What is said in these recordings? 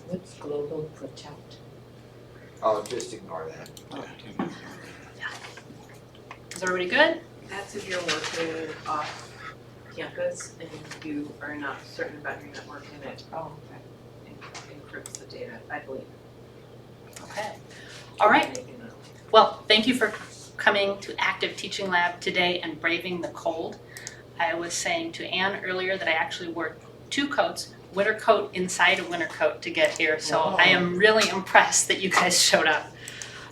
What's Global Protect? Oh, just ignore that. Is everybody good? That's if you're working off campus and you are not certain about your network and it Oh, encrypts the data, I believe. Okay. All right. Maybe not. Well, thank you for coming to Active Teaching Lab today and braving the cold. I was saying to Anne earlier that I actually wore 2 coats, winter coat inside a winter coat to get here. So Wow. I am really impressed that you guys showed up.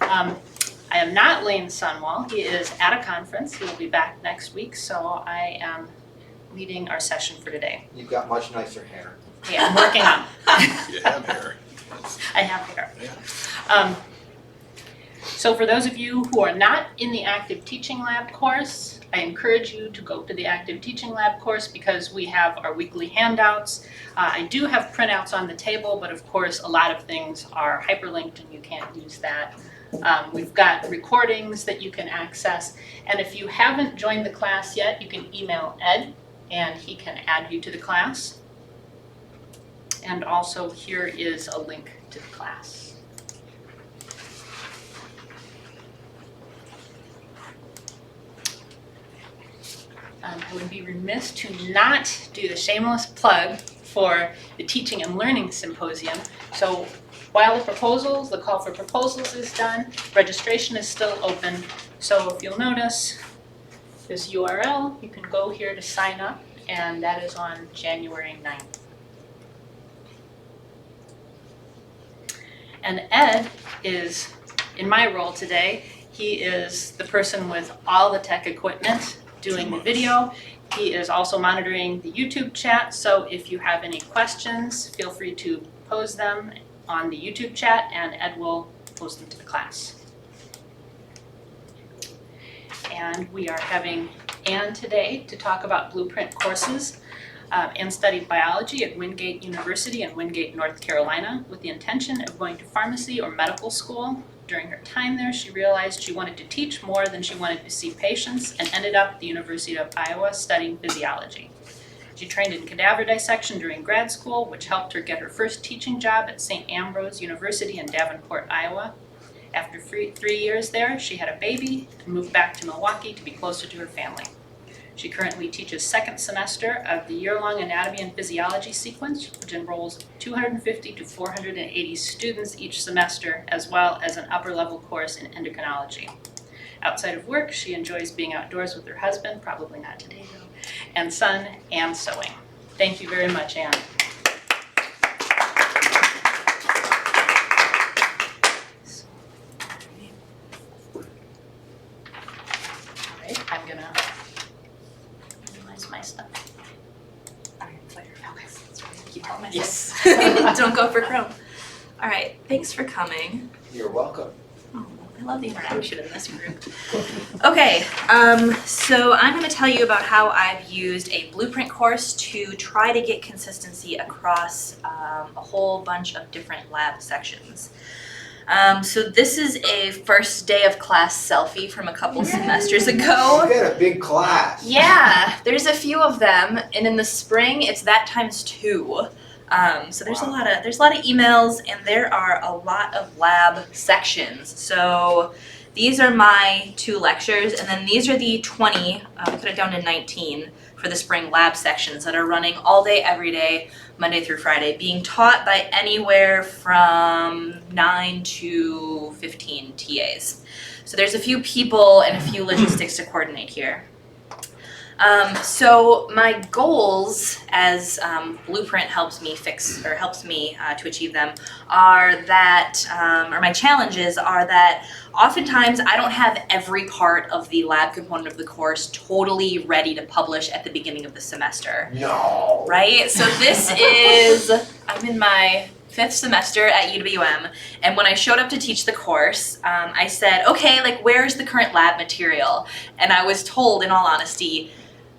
I am not Lane Sunwall. He is at a conference. He will be back next week. So I am leading our session for today. You've got much nicer hair. Yeah, I'm working on it. You have hair. I have hair. Yeah. So for those of you who are not in the Active Teaching Lab course, I encourage you to go to the Active Teaching Lab course because we have our weekly handouts. I do have printouts on the table, but of course a lot of things are hyperlinked and you can't use that. We've got recordings that you can access, and if you haven't joined the class yet, you can email Ed and he can add you to the class. And also here is a link to the class. I would be remiss to not do the shameless plug for the Teaching and Learning Symposium. So while the call for proposals is done, registration is still open. So if you'll notice this URL, you can go here to sign up, and that is on January 9th. And Ed is, in my role today, he is the person with all the tech equipment doing the video. He is also monitoring the YouTube chat, so if you have any questions, feel free to pose them on the YouTube chat and Ed will post them to the class. And we are having Anne today to talk about Blueprint courses. Anne studied biology at Wingate University in Wingate, North Carolina, with the intention of going to pharmacy or medical school. During her time there, she realized she wanted to teach more than she wanted to see patients and ended up at the University of Iowa studying physiology. She trained in cadaver dissection during grad school, which helped her get her first teaching job at St. Ambrose University in Davenport, Iowa. After 3 years there, she had a baby and moved back to Milwaukee to be closer to her family. She currently teaches second semester of the year-long anatomy and physiology sequence, which enrolls 250 to 480 students each semester, as well as an upper-level course in endocrinology. Outside of work, she enjoys being outdoors with her husband, probably not today though, and son, and sewing. Thank you very much, Anne. All right, I'm gonna minimize my stuff. Keep all my Yes. stuff. Don't go for Chrome. All right, thanks for coming. You're welcome. Oh, I love the interaction in this group. Okay, so I'm going to tell you about how I've used a Blueprint course to try to get consistency across a whole bunch of different lab sections. So this is a first day of class selfie from a couple semesters ago. You got a big class. Yeah, there's a few of them, and in the spring it's that times 2. So there's a lot of emails, and there are a lot of lab sections. So these are my 2 lectures, and then these are the 20. I put it down to 19 for the spring lab sections that are running all day, every day, Monday through Friday, being taught by anywhere from 9 to 15 TAs. So there's a few people and a few logistics to coordinate here. So my goals, as Blueprint helps me to achieve them, are that, or my challenges are that oftentimes I don't have every part of the lab component of the course totally ready to publish at the beginning of the semester. No. Right? So this is, I'm in my 5th semester at UWM, and when I showed up to teach the course, I said, okay, like where's the current lab material? And I was told, in all honesty,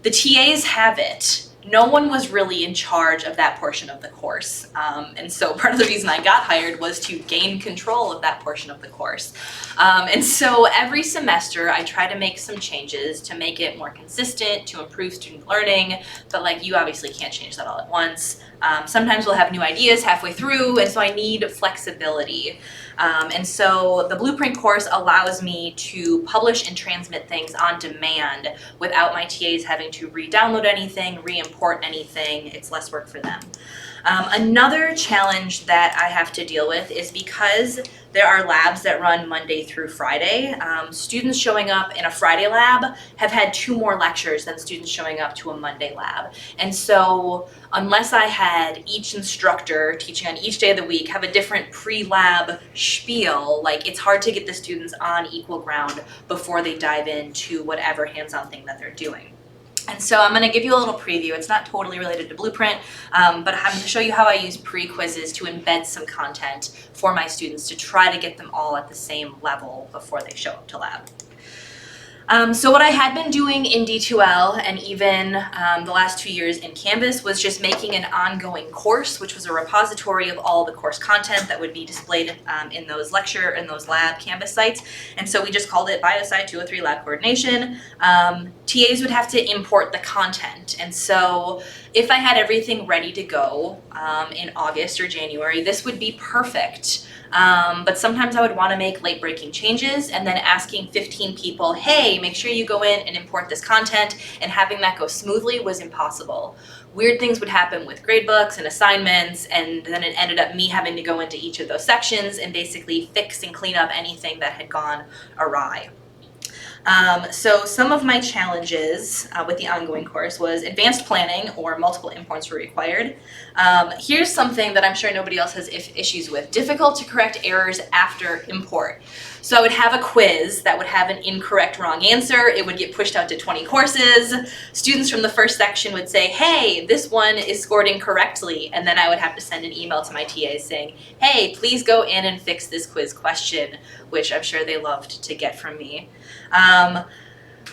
the TAs have it. no one was really in charge of that portion of the course. And so part of the reason I got hired was to gain control of that portion of the course. And so every semester I try to make some changes to make it more consistent, to improve student learning, but like you obviously can't change that all at once. Sometimes we'll have new ideas halfway through, and so I need flexibility. And so the Blueprint course allows me to publish and transmit things on demand without my TAs having to re-download anything, re-import anything. It's less work for them. Another challenge that I have to deal with is because there are labs that run Monday through Friday, students showing up in a Friday lab have had 2 more lectures than students showing up to a Monday lab. And so unless I had each instructor teaching on each day of the week have a different pre-lab spiel, like it's hard to get the students on equal ground before they dive into whatever hands-on thing that they're doing. And so I'm going to give you a little preview. It's not totally related to Blueprint, but I'm going to show you how I use pre-quizzes to embed some content for my students to try to get them all at the same level before they show up to lab. So what I had been doing in D2L and even the last 2 years in Canvas was just making an ongoing course, which was a repository of all the course content that would be displayed in those lab Canvas sites. And so we just called it BioSci 203 Lab Coordination. TAs would have to import the content. And so if I had everything ready to go in August or January, this would be perfect. But sometimes I would want to make late-breaking changes, and then asking 15 people, hey, make sure you go in and import this content, and having that go smoothly was impossible. Weird things would happen with gradebooks and assignments, and then it ended up me having to go into each of those sections and basically fix and clean up anything that had gone awry. So some of my challenges with the ongoing course was advanced planning, or multiple imports were required. Here's something that I'm sure nobody else has issues with: difficult to correct errors after import. So I would have a quiz that would have an incorrect wrong answer. It would get pushed out to 20 courses. Students from the first section would say, hey, this one is scored incorrectly. And then I would have to send an email to my TAs saying, hey, please go in and fix this quiz question, which I'm sure they loved to get from me.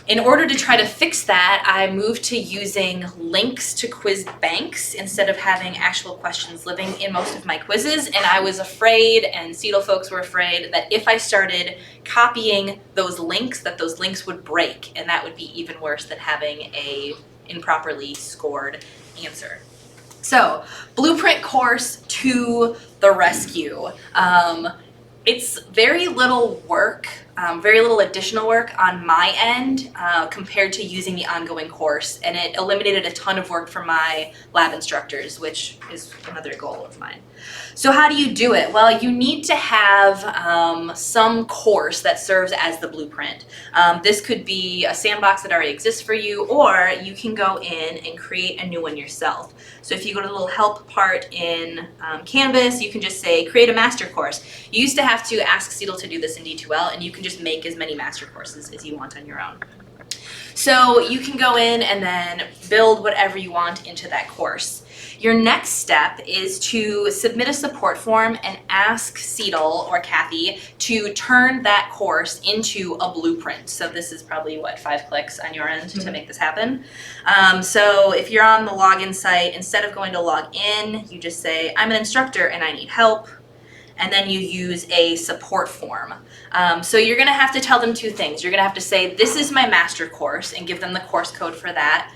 In order to try to fix that, I moved to using links to quiz banks instead of having actual questions living in most of my quizzes. And I was afraid, and CETL folks were afraid, that if I started copying those links, that those links would break, and that would be even worse than having a improperly scored answer. So, Blueprint course to the rescue. It's very little work, very little additional work on my end compared to using the ongoing course, and it eliminated a ton of work for my lab instructors, which is another goal of mine. So how do you do it? Well, you need to have some course that serves as the blueprint. This could be a sandbox that already exists for you, or you can go in and create a new one yourself. So if you go to the little help part in Canvas, you can just say create a master course. You used to have to ask CETL to do this in D2L, and you can just make as many master courses as you want on your own. So you can go in and then build whatever you want into that course. Your next step is to submit a support form and ask CETL or Kathy to turn that course into a blueprint. So this is probably, 5 clicks on your end to make this happen. So if you're on the login site, instead of going to log in, you just say, I'm an instructor and I need help. And then you use a support form. So you're gonna have to tell them 2 things. You're gonna have to say, this is my master course, and give them the course code for that.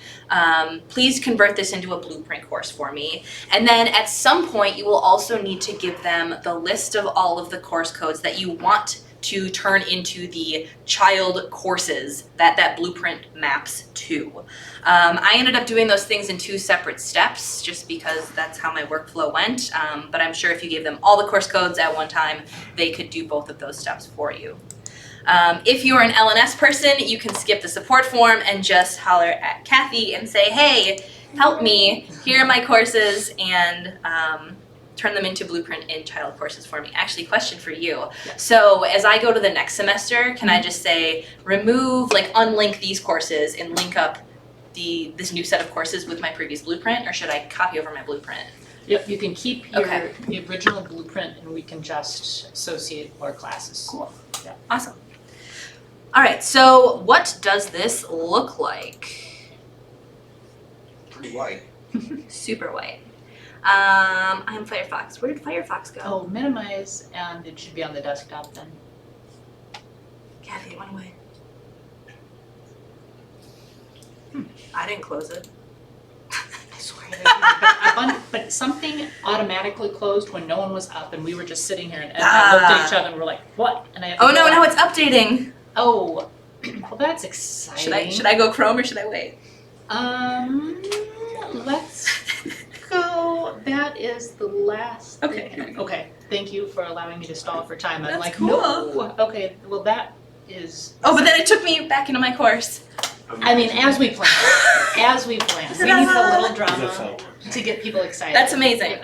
Please convert this into a blueprint course for me. And then at some point, you will also need to give them the list of all of the course codes that you want to turn into the child courses that blueprint maps to. I ended up doing those things in 2 separate steps just because that's how my workflow went, but I'm sure if you gave them all the course codes at one time, they could do both of those steps for you. If you're an LNS person, you can skip the support form and just holler at Kathy and say, hey, help me, here are my courses, and turn them into blueprint in child courses for me. Actually, question for you. So as I go to the next semester, can I just say remove, unlink these courses and link up this new set of courses with my previous blueprint, or should I copy over my blueprint? Yep, you can keep your Okay. the original blueprint and we can just associate more classes. Cool. Yeah. Awesome. All right, so what does this look like? pretty white. Super white. I'm Firefox. Where did Firefox go? Oh, minimize, and it should be on the desktop then. Kathy, it went away. I didn't close it. I swear I did. But something automatically closed when no one was up and we were just sitting here and Ed and I looked at each other and we're like, what? And I had to Oh go no, out. now it's updating. Oh, well that's exciting. Should I go Chrome or should I wait? Let's go. That is the last Okay, thing. here we go. Okay, thank you for allowing me to stall for time. I'm That's like, cool. no. Okay, well that is, Oh, but then it took me back into my course. I mean, as we planned. As we planned. We need a little That's how drama it works. to get people excited. That's amazing.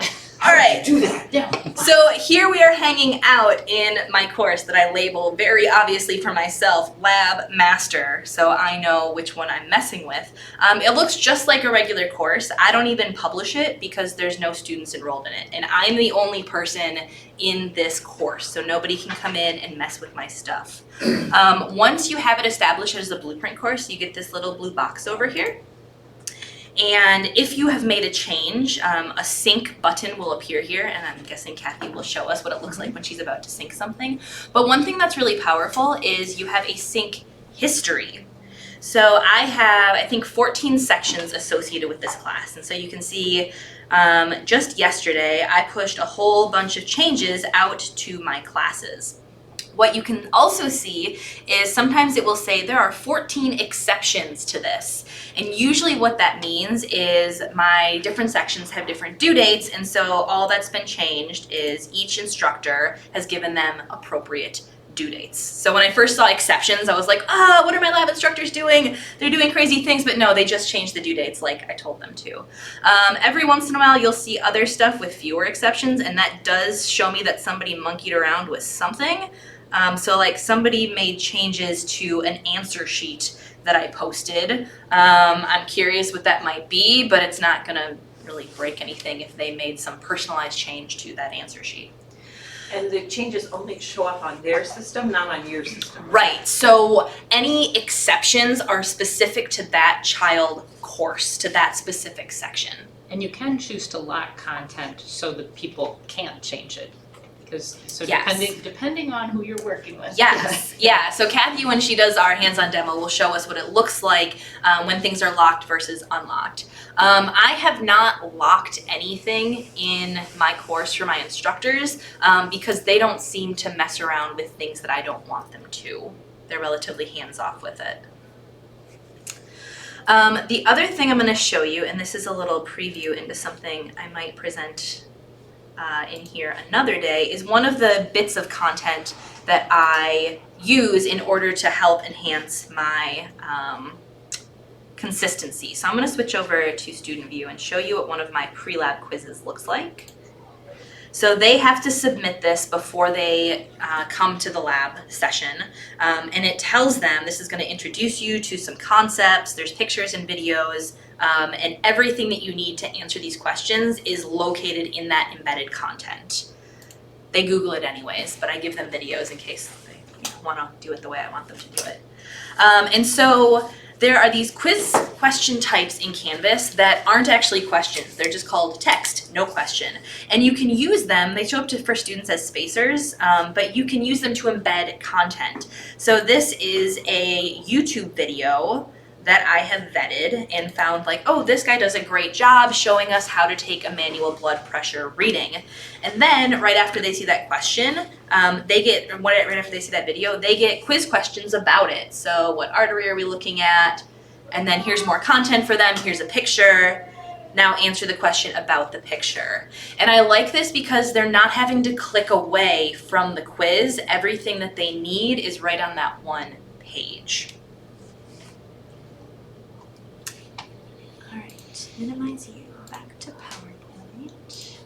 All right. Do that. Yeah. So here we are hanging out in my course that I label very obviously for myself, Lab Master, so I know which one I'm messing with. It looks just like a regular course. I don't even publish it because there's no students enrolled in it, and I'm the only person in this course, so nobody can come in and mess with my stuff. Once you have it established as a Blueprint course, you get this little blue box over here. And if you have made a change, a sync button will appear here, and I'm guessing Kathy will show us what it looks like when she's about to sync something. But one thing that's really powerful is you have a sync history. So I have, I think, 14 sections associated with this class. And so you can see just yesterday, I pushed a whole bunch of changes out to my classes. What you can also see is sometimes it will say there are 14 exceptions to this. And usually what that means is my different sections have different due dates, and so all that's been changed is each instructor has given them appropriate due dates. So when I first saw exceptions, I was like, what are my lab instructors doing? They're doing crazy things, but no, they just changed the due dates like I told them to. Every once in a while, you'll see other stuff with fewer exceptions, and that does show me that somebody monkeyed around with something. So like somebody made changes to an answer sheet that I posted. I'm curious what that might be, but it's not gonna really break anything if they made some personalized change to that answer sheet. And the changes only show up on their system, not on your system. Right, so any exceptions are specific to that child course, to that specific section. And you can choose to lock content so that people can't change it. Because, so Yes. depending on who you're working with. Yes, yeah. So Kathy, when she does our hands-on demo, will show us what it looks like when things are locked versus unlocked. I have not locked anything in my course for my instructors because they don't seem to mess around with things that I don't want them to. They're relatively hands-off with it. The other thing I'm going to show you, and this is a little preview into something I might present in here another day, is one of the bits of content that I use in order to help enhance my consistency. So I'm going to switch over to Student View and show you what one of my pre-lab quizzes looks like. So they have to submit this before they come to the lab session, and it tells them this is going to introduce you to some concepts, there's pictures and videos, and everything that you need to answer these questions is located in that embedded content. They Google it anyways, but I give them videos in case they want to do it the way I want them to do it. And so there are these quiz question types in Canvas that aren't actually questions. They're just called text, no question. And you can use them, they show up for students as spacers, but you can use them to embed content. So this is a YouTube video that I have vetted and found like, oh, this guy does a great job showing us how to take a manual blood pressure reading. And then right after they see that question, right after they see that video, they get quiz questions about it. So what artery are we looking at? And then here's more content for them. Here's a picture. Now answer the question about the picture. And I like this because they're not having to click away from the quiz. Everything that they need is right on that one page. All right, minimize you, back to PowerPoint.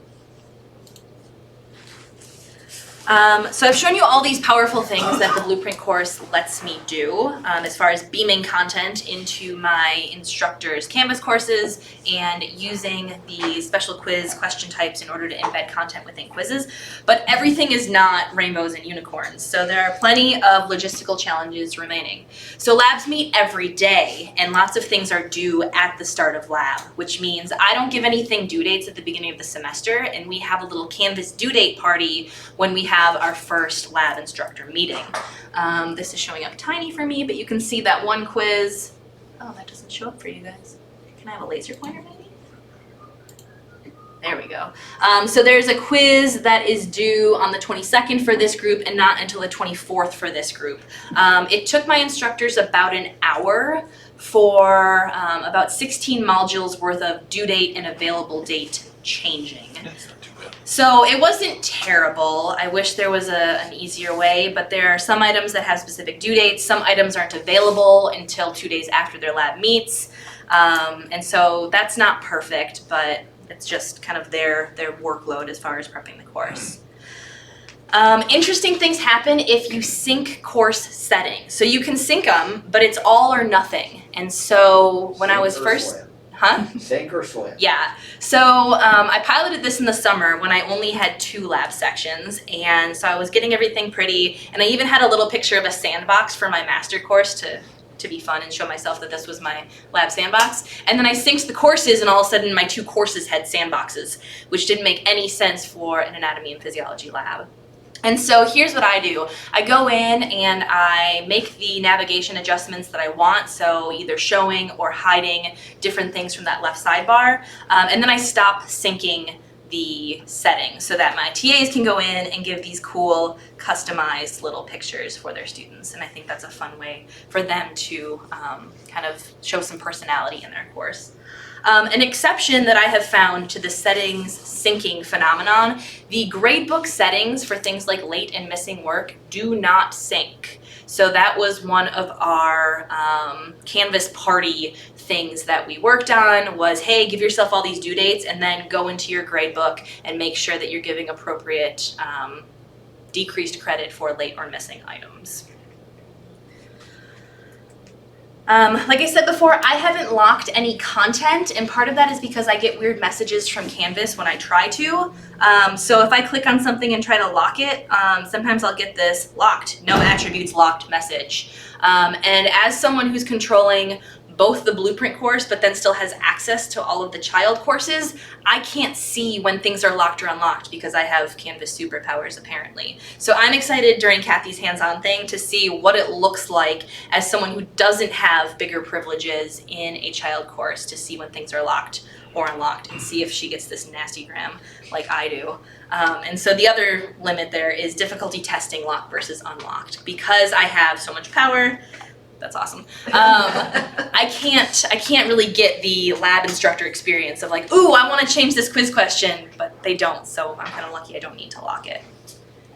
So I've shown you all these powerful things that the Blueprint course lets me do as far as beaming content into my instructors' Canvas courses and using the special quiz question types in order to embed content within quizzes. But everything is not rainbows and unicorns, so there are plenty of logistical challenges remaining. So labs meet every day, and lots of things are due at the start of lab, which means I don't give anything due dates at the beginning of the semester, and we have a little Canvas due date party when we have our first lab instructor meeting. This is showing up tiny for me, but you can see that one quiz. Oh, that doesn't show up for you guys. Can I have a laser pointer maybe? There we go. So there's a quiz that is due on the 22nd for this group and not until the 24th for this group. It took my instructors about an hour for about 16 modules worth of due date and available date changing. So it wasn't terrible. I wish there was an easier way, but there are some items that have specific due dates. Some items aren't available until 2 days after their lab meets. And so that's not perfect, but it's just kind of their workload as far as prepping the course. Interesting things happen if you sync course settings. So you can sync them, but it's all or nothing. And so when I was Sink or first, swim. huh? Sink or swim. Yeah, so I piloted this in the summer when I only had 2 lab sections, and so I was getting everything pretty, and I even had a little picture of a sandbox for my master course to be fun and show myself that this was my lab sandbox. And then I synced the courses, and all of a sudden my 2 courses had sandboxes, which didn't make any sense for an anatomy and physiology lab. And so here's what I do. I go in and I make the navigation adjustments that I want, so either showing or hiding different things from that left sidebar, and then I stop syncing the settings so that my TAs can go in and give these cool customized little pictures for their students, and I think that's a fun way for them to kind of show some personality in their course. An exception that I have found to the settings syncing phenomenon, the gradebook settings for things like late and missing work do not sync. So that was one of our Canvas party things that we worked on was, hey, give yourself all these due dates and then go into your gradebook and make sure that you're giving appropriate decreased credit for late or missing items. Like I said before, I haven't locked any content, and part of that is because I get weird messages from Canvas when I try to. So if I click on something and try to lock it, sometimes I'll get this locked, no attributes locked message. And as someone who's controlling both the Blueprint course but then still has access to all of the child courses, I can't see when things are locked or unlocked because I have Canvas superpowers apparently. So I'm excited during Kathy's hands-on thing to see what it looks like as someone who doesn't have bigger privileges in a child course, to see when things are locked or unlocked and see if she gets this nasty gram like I do. And so the other limit there is difficulty testing locked versus unlocked. Because I have so much power, that's awesome. I can't really get the lab instructor experience of like, ooh, I want to change this quiz question, but they don't, so I'm kind of lucky I don't need to lock it.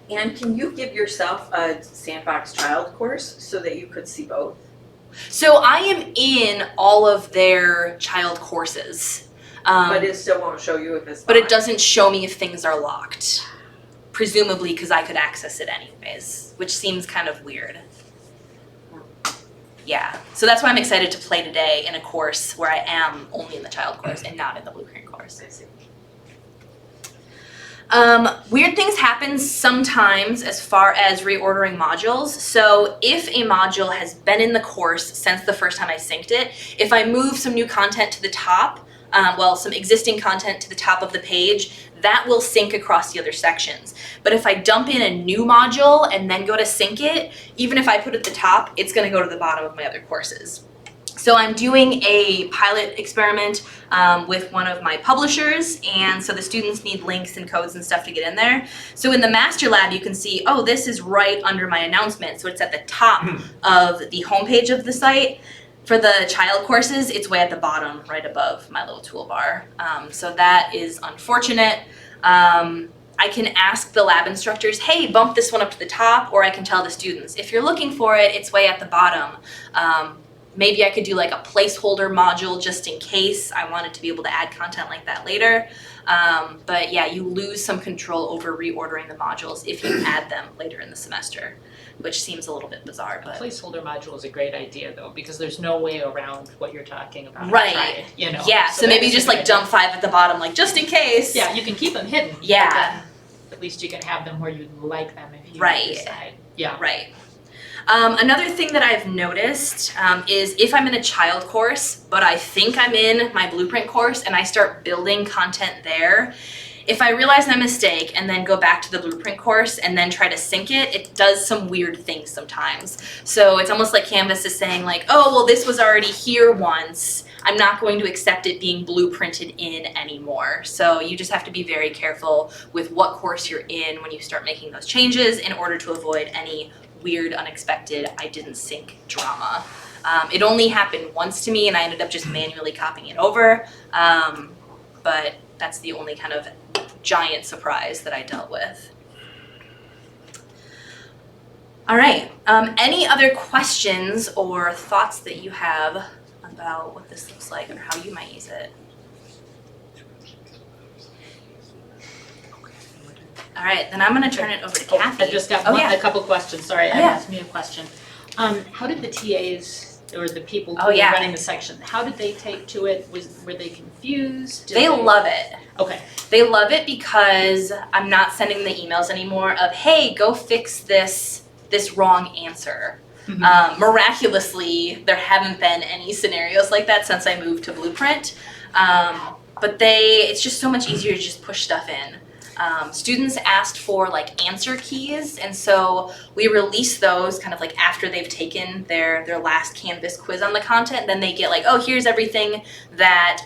And can you give yourself a sandbox child course so that you could see both? So I am in all of their child courses. But it still won't show you if it's But it locked. doesn't show me if things are locked. Presumably because I could access it anyways, which seems kind of weird. Yeah, so that's why I'm excited to play today in a course where I am only in the child course and not in the Blueprint course. I see. Weird things happen sometimes as far as reordering modules. So if a module has been in the course since the first time I synced it, if I move some new content to the top, some existing content to the top of the page, that will sync across the other sections. But if I dump in a new module and then go to sync it, even if I put it at the top, it's gonna go to the bottom of my other courses. So I'm doing a pilot experiment with one of my publishers, and so the students need links and codes and stuff to get in there. So in the master lab, you can see, oh, this is right under my announcement, so it's at the top of the homepage of the site. For the child courses, it's way at the bottom, right above my little toolbar. So that is unfortunate. I can ask the lab instructors, hey, bump this one up to the top, or I can tell the students, if you're looking for it, it's way at the bottom. maybe I could do like a placeholder module just in case I wanted to be able to add content like that later. But yeah, you lose some control over reordering the modules if you add them later in the semester, which seems a little bit bizarre, A but. placeholder module is a great idea though, because there's no way around what you're talking about. I've Right. tried it, you know. Yeah, so that maybe is a just good like idea. dump 5 at the bottom, like just in case. Yeah, you can keep them hidden. but Yeah. then at least you can have them where you like them if you Right. decide. Yeah. Right. Another thing that I've noticed is if I'm in a child course, but I think I'm in my Blueprint course and I start building content there, if I realize my mistake and then go back to the Blueprint course and then try to sync it, it does some weird things sometimes. So it's almost like Canvas is saying like, oh, well, this was already here once. I'm not going to accept it being blueprinted in anymore. So you just have to be very careful with what course you're in when you start making those changes in order to avoid any weird, unexpected, I didn't sync drama. It only happened once to me and I ended up just manually copying it over. But that's the only kind of giant surprise that I dealt with. All right, any other questions or thoughts that you have about what this looks like or how you might use it? All right, then I'm gonna turn it over to Oh, Kathy. I just got Oh, yeah. a couple questions, sorry, Oh, Ed yeah. asked me a question. How did the TAs or the people Oh, who were yeah. running the section, how did they take to it? Were they confused? Did They love it. Okay, They love it because I'm not sending the emails anymore of, hey, go fix this wrong answer. Mhm. Miraculously, there haven't been any scenarios like that since I moved to Blueprint. But it's just so much easier to just push stuff in. Students asked for like answer keys, and so we release those kind of like after they've taken their last Canvas quiz on the content. Then they get like, oh, here's everything that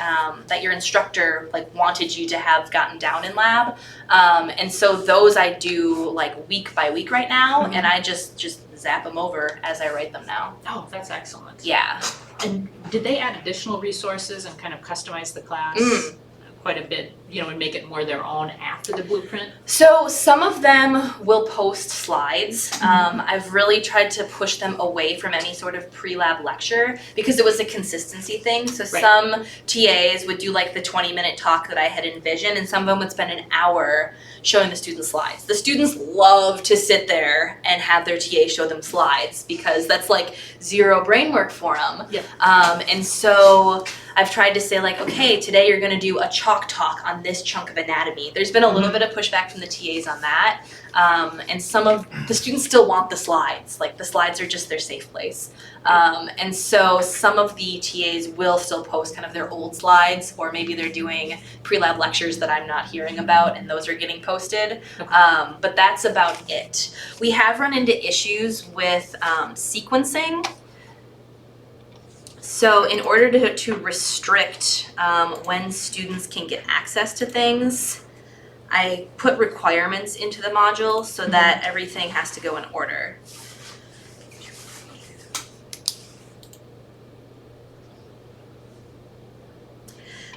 that your instructor like wanted you to have gotten down in lab. And so those I do like week by week right now, Mhm. and I just zap them over as I write them now. oh, that's excellent. Yeah. And did they add additional resources and kind of customize the class quite a bit, you know, and make it more their own after the blueprint? So some of them will post slides. I've really tried to push them away from any sort of pre-lab lecture because it was a consistency thing. So Right. some TAs would do like the 20-minute talk that I had envisioned, and some of them would spend an hour showing the students slides. The students love to sit there and have their TA show them slides because that's like zero brain work for them. Yeah. And so I've tried to say like, okay, today you're gonna do a chalk talk on this chunk of anatomy. There's been a little bit of pushback from the TAs on that. And some of the students still want the slides. Like the slides are just their safe place. And so some of the TAs will still post kind of their old slides, or maybe they're doing pre-lab lectures that I'm not hearing about and those are getting posted. But that's about it. We have run into issues with sequencing. So in order to restrict when students can get access to things, I put requirements into the module so that everything has to go in order.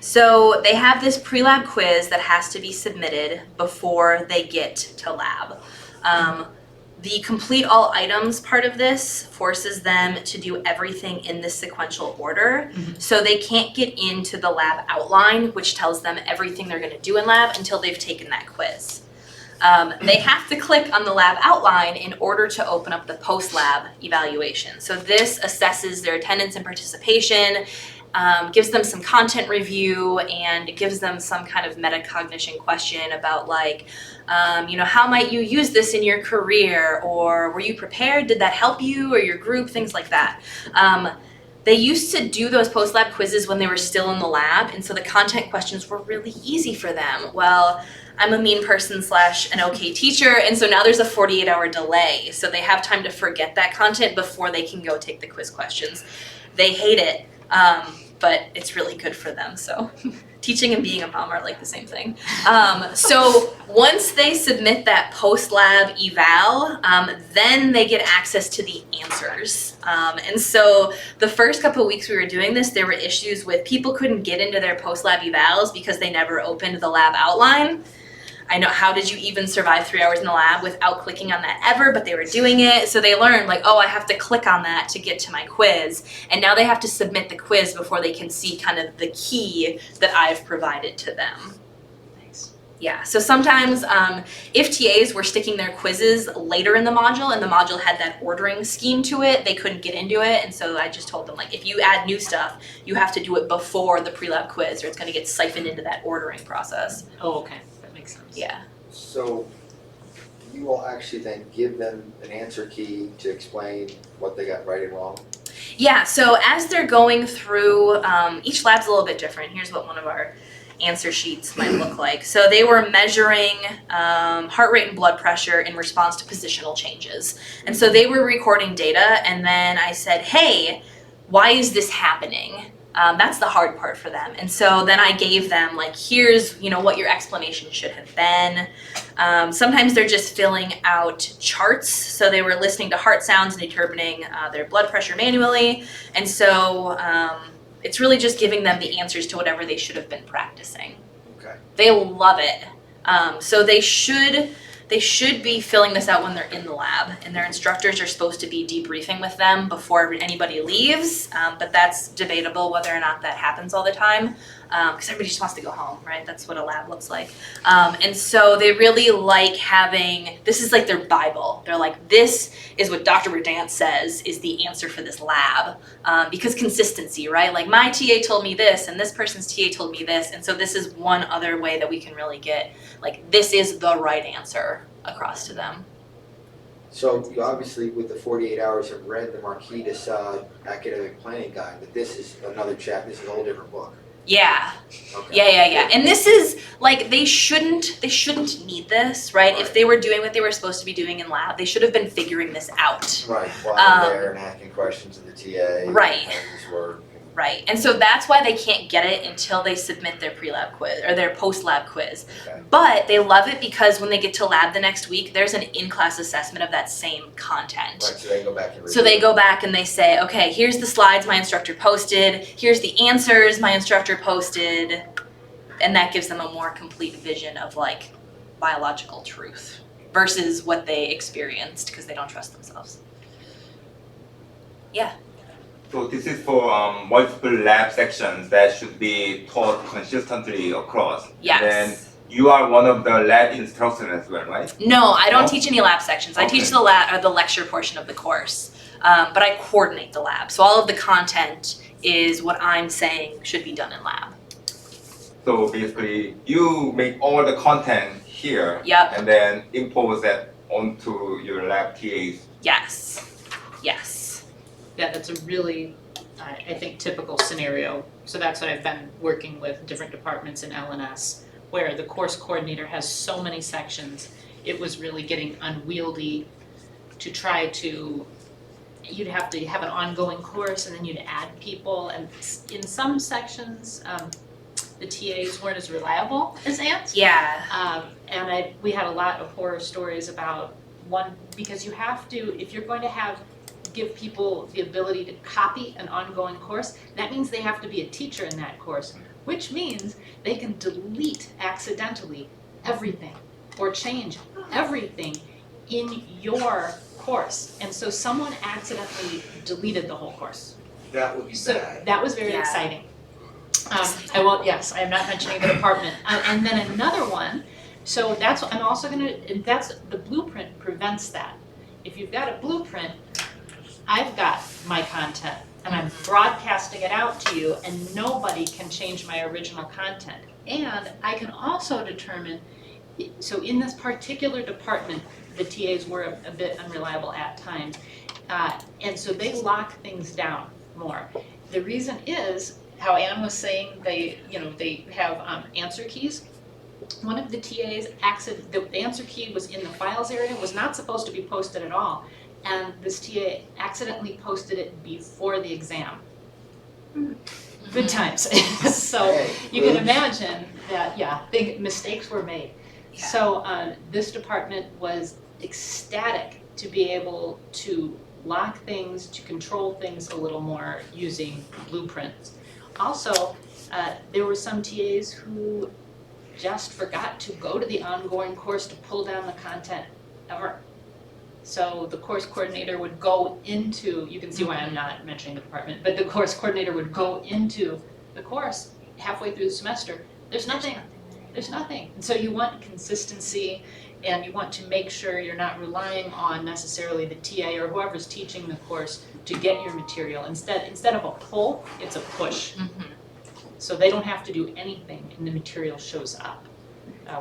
So they have this pre-lab quiz that has to be submitted before they get to lab. The complete all items part of this forces them to do everything in this sequential order. So they can't get into the lab outline, which tells them everything they're gonna do in lab until they've taken that quiz. They have to click on the lab outline in order to open up the post-lab evaluation. So this assesses their attendance and participation, gives them some content review, and gives them some kind of metacognition question about like, how might you use this in your career, or were you prepared? Did that help you or your group? Things like that. They used to do those post-lab quizzes when they were still in the lab, and so the content questions were really easy for them. Well, I'm a mean person / an okay teacher, and so now there's a 48-hour delay. So they have time to forget that content before they can go take the quiz questions. They hate it, but it's really good for them, so. Teaching and being a mom are like the same thing. So once they submit that post-lab eval, then they get access to the answers. And so the first couple of weeks we were doing this, there were issues with people couldn't get into their post-lab evals because they never opened the lab outline. I know, how did you even survive 3 hours in the lab without clicking on that ever? But they were doing it. So they learned like, oh, I have to click on that to get to my quiz. And now they have to submit the quiz before they can see kind of the key that I've provided to them. Thanks. Yeah, so sometimes if TAs were sticking their quizzes later in the module and the module had that ordering scheme to it, they couldn't get into it. And so I just told them, like, if you add new stuff, you have to do it before the pre-lab quiz or it's going to get siphoned into that ordering process. Oh, okay, that makes sense. Yeah. So you will actually then give them an answer key to explain what they got right and wrong? Yeah, so as they're going through, each lab's a little bit different. Here's what one of our answer sheets might look like. So they were measuring heart rate and blood pressure in response to positional changes. And so they were recording data, and then I said, hey, why is this happening? That's the hard part for them. And so then I gave them, like, here's, what your explanation should have been. Sometimes they're just filling out charts. So they were listening to heart sounds and determining their blood pressure manually. And so it's really just giving them the answers to whatever they should have been practicing. Okay. They love it. So they should be filling this out when they're in the lab, and their instructors are supposed to be debriefing with them before anybody leaves, but that's debatable whether or not that happens all the time, because everybody just wants to go home, right? That's what a lab looks like. And so they really like having, this is like their Bible. They're like, this is what Dr. Verdant says is the answer for this lab, because consistency, right? Like, my TA told me this, and this person's TA told me this, and so this is one other way that we can really get, like, this is the right answer across to them. So you obviously, with the 48 hours, have read the Marquis de Sade academic planning guide, but this is another chapter, this is a whole different book. Yeah. Okay. Yeah. And this is, like, they shouldn't need this, right? Right. If they were doing what they were supposed to be doing in lab, they should have been figuring this out. Right, while they're there and asking questions of the TA. Right. How does this work? Right. And so that's why they can't get it until they submit their pre-lab quiz or their post-lab quiz. Okay. But they love it because when they get to lab the next week, there's an in-class assessment of that same content. Right, so they go back and read. So they go back and they say, okay, here's the slides my instructor posted, here's the answers my instructor posted, and that gives them a more complete vision of, like, biological truth versus what they experienced because they don't trust themselves. Yeah. So this is for multiple lab sections that should be taught consistently across. Yes. And then you are one of the lab instructors as well, right? No, I don't No? teach any lab sections. I teach Okay. the lab or the lecture portion of the course, but I coordinate the lab. So all of the content is what I'm saying should be done in lab. So basically, you make all the content here Yep. and then impose that onto your lab TAs. Yes. Yeah, that's a really, I think, typical scenario. So that's what I've been working with different departments in LNS, where the course coordinator has so many sections, it was really getting unwieldy to try to, you'd have to have an ongoing course and then you'd add people. And in some sections, the TAs weren't as reliable as ants. Yeah. And we had a lot of horror stories about one, because you have to, if you're going to give people the ability to copy an ongoing course, that means they have to be a teacher in that course, which means they can delete accidentally everything or change everything in your course. And so someone accidentally deleted the whole course. That would be So bad. that was very Yeah. exciting. I won't, yes, I am not mentioning the department. And then another one, so that's, I'm also gonna, that's, the blueprint prevents that. If you've got a blueprint, I've got my content and I'm broadcasting it out to you and nobody can change my original content. And I can also determine, so in this particular department, the TAs were a bit unreliable at times. And so they lock things down more. The reason is, how Anne was saying, they have answer keys. One of the TAs, the answer key was in the files area, was not supposed to be posted at all. And this TA accidentally posted it before the exam. Good times. So Hey, you can oops. imagine that, big mistakes were made. Yeah. So this department was ecstatic to be able to lock things, to control things a little more using blueprints. Also, there were some TAs who just forgot to go to the ongoing course to pull down the content ever. So the course coordinator would go into, you can see why I'm not mentioning the department, but the course coordinator would go into the course halfway through the semester. There's nothing. And so you want consistency, and you want to make sure you're not relying on necessarily the TA or whoever's teaching the course to get your material. Instead of a pull, it's a push. So they don't have to do anything and the material shows up,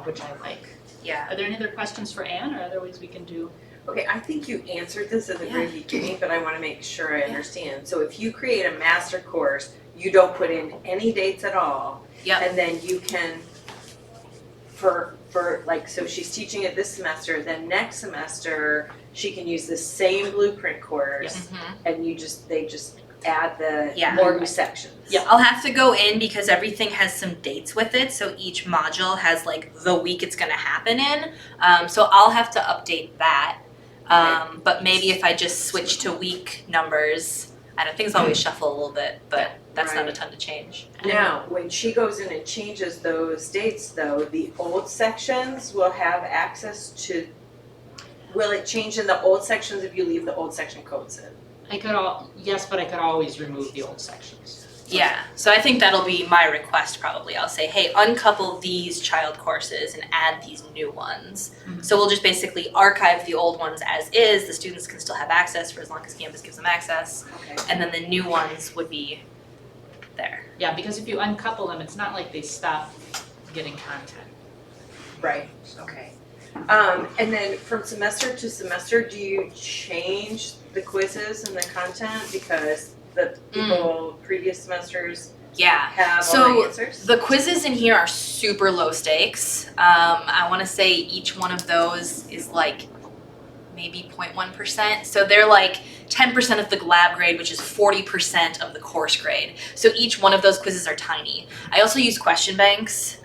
which I like. Yeah. Are there any other questions for Anne, or other ways we can do? Okay, I think you answered this at the very beginning, but I wanna make sure I understand. So if you create a master course, you don't put in any dates at all. Yep. And then you can, for like, so she's teaching it this semester, then next semester, she can use the same blueprint course. And they just add the Yeah. new sections. Yeah. I'll have to go in because everything has some dates with it, so each module has like the week it's gonna happen in. So I'll have to update that. But maybe if I just switch to week numbers, I don't things always shuffle a little bit, but that's not a Right. ton to change. Now, when she goes in and changes those dates though, the old sections will have access to, will it change in the old sections if you leave the old section codes in? Yes, but I could always remove the old sections. Yeah, so I think that'll be my request probably. I'll say, hey, uncouple these child courses and add these new ones. So we'll just basically archive the old ones as is. The students can still have access for as long as Canvas gives them access. Okay. And then the new ones would be there. Yeah, because if you uncouple them, it's not like they stop getting content. Right, okay. And then from semester to semester, do you change the quizzes and the content because the people previous semesters Yeah. have all So the answers? the quizzes in here are super low stakes. I want to say each one of those is like maybe 0.1%. So they're like 10% of the lab grade, which is 40% of the course grade. So each one of those quizzes are tiny. I also use question banks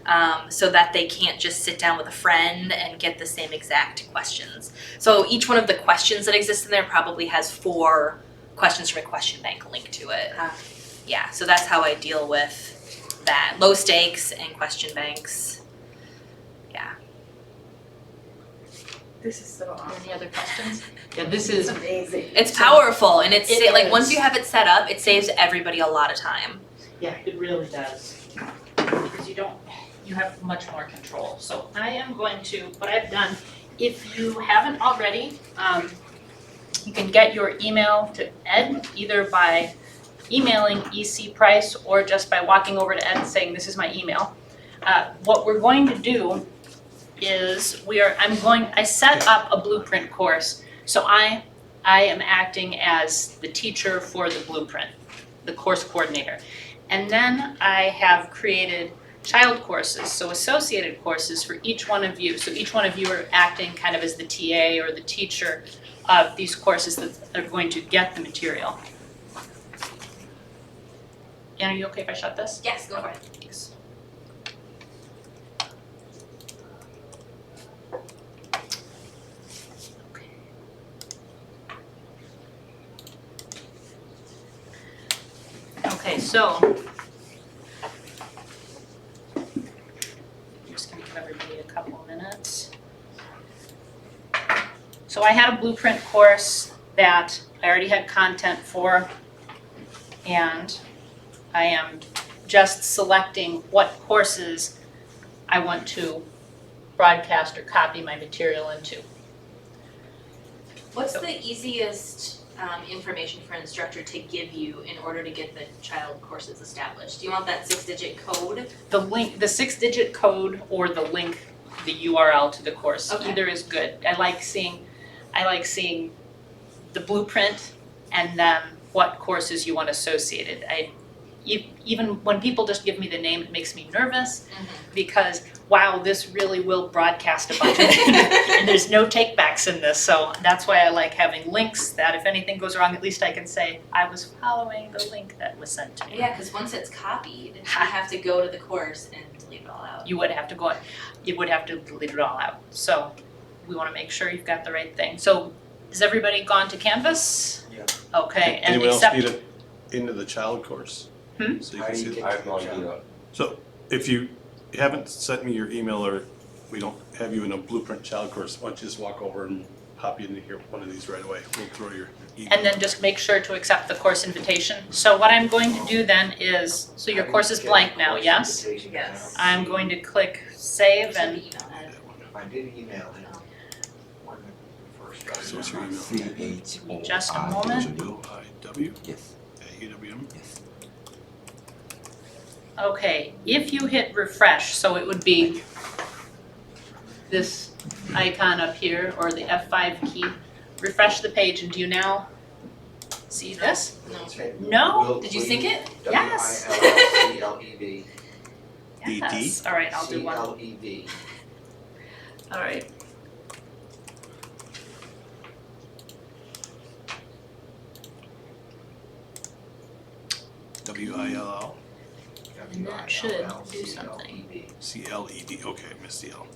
so that they can't just sit down with a friend and get the same exact questions. So each one of the questions that exist in there probably has 4 questions from a question bank linked to it. Yeah, so that's how I deal with that. Low stakes and question banks. Yeah. This is so awesome. Any other questions? Yeah, this It's is, amazing. It's powerful and it's It like is. once you have it set up, it saves everybody a lot of time. yeah, it really does. Because you have much more control. So I am going to, what I've done, if you haven't already, you can get your email to Ed either by emailing EC Price or just by walking over to Ed and saying, this is my email. What we're going to do is I set up a blueprint course. So I am acting as the teacher for the blueprint, the course coordinator. And then I have created child courses, so associated courses for each one of you. So each one of you are acting kind of as the TA or the teacher of these courses that are going to get the material. Anne, are you okay if I shut this? Yes, go for it. Thanks. Okay, so I'm just gonna give everybody a couple minutes. So I had a blueprint course that I already had content for, and I am just selecting what courses I want to broadcast or copy my material into. What's the easiest information for an instructor to give you in order to get the child courses established? Do you want that 6-digit code? The link, the 6-digit code or the link, the URL to the course, Okay. either is good. I like seeing the blueprint and then what courses you want associated. Even when people just give me the name, it makes me nervous because, wow, this really will broadcast a bunch of and there's no takebacks in this. So that's why I like having links that if anything goes wrong, at least I can say, I was following the link that was sent to me. Yeah, because once it's copied, you have to go to the course and delete it all out. You would have to delete it all out. So we want to make sure you've got the right thing. So has everybody gone to Canvas? Yeah. Okay, and Anyone else except, need it into the child course? Hmm? So you How can do see you it. get I have no to the idea. So if you you haven't sent me your email, or we don't have you in a Blueprint Child course, why don't you just walk over and pop you into here, one of these right away, we'll throw your email. And then just make sure to accept the course invitation. So what I'm going to do then is, so your course is blank now, yes? Yes. I'm going to click save and I did email him when we first started. So what's your email? just a moment. OIW, Yes, AUWM, yes. Okay, if you hit refresh, so it would be this icon up here or the F5 key, refresh the page, and do you now see this? No? Did you sync it? Yes. WILCLEV. Yes, all right, I'll do one. CLEV. All right. WILL, And that should do something. WILCLEV. CLED, okay, missed the L.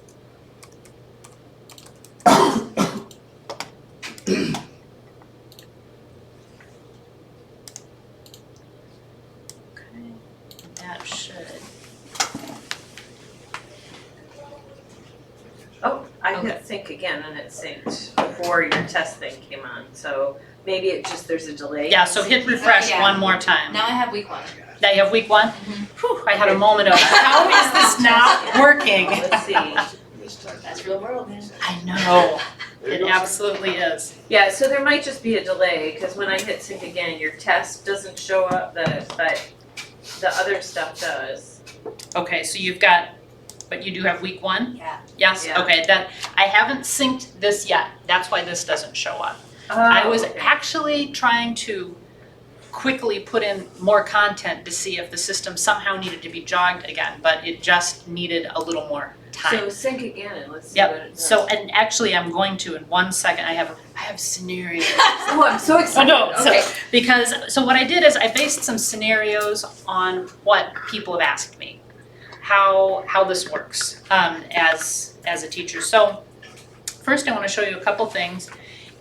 Okay, that should. Oh, I Okay. hit sync again and it synced before your test thing came on, so maybe it just, there's a delay. Yeah, so hit refresh Yeah. one more time. Now I have week 1. Now you have week 1? Whew, I had a moment of, how is this not working? Let's see. That's real world, man. I know, There you it go. absolutely is. Yeah, so there might just be a delay, because when I hit sync again, your test doesn't show up, but the other stuff does. Okay, so you've got, but you do have week 1? Yeah. Yes, Yeah. okay, that, I haven't synced this yet, that's why this doesn't show up. I was okay. actually trying to quickly put in more content to see if the system somehow needed to be jogged again, but it just needed a little more time. So sync again and let's see what it Yep, does. so, and actually I'm going to, in 1 second, I have scenarios. Oh, I'm so excited, Oh, no, so- okay. Because, so what I did is I based some scenarios on what people have asked me, how this works as a teacher. So first I want to show you a couple things.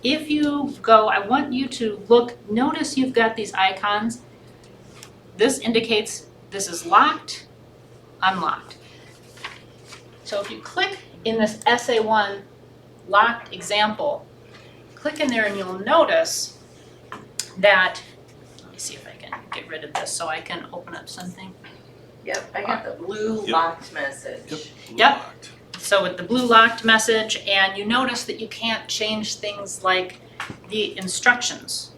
If you go, I want you to look, notice you've got these icons. This indicates this is locked, unlocked. So if you click in this SA1 locked example, click in there and you'll notice that, let me see if I can get rid of this so I can open up something. Yep, I got the blue Yep. locked message. Yep. Yep. Locked. So with the blue locked message, and you notice that you can't change things like the instructions.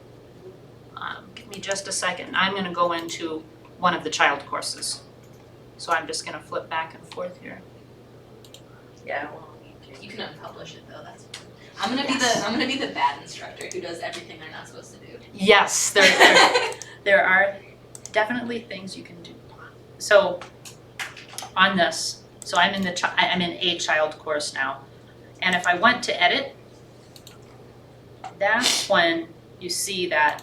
Give me just a second, I'm gonna go into one of the child courses. So I'm just gonna flip back and forth here. Yeah, well, you can. You can unpublish it though, that's fine. I'm gonna be the bad instructor who does everything they're not supposed to do. Yes, there are definitely things you can do. So on this, so I'm in a child course now, and if I went to edit, that's when you see that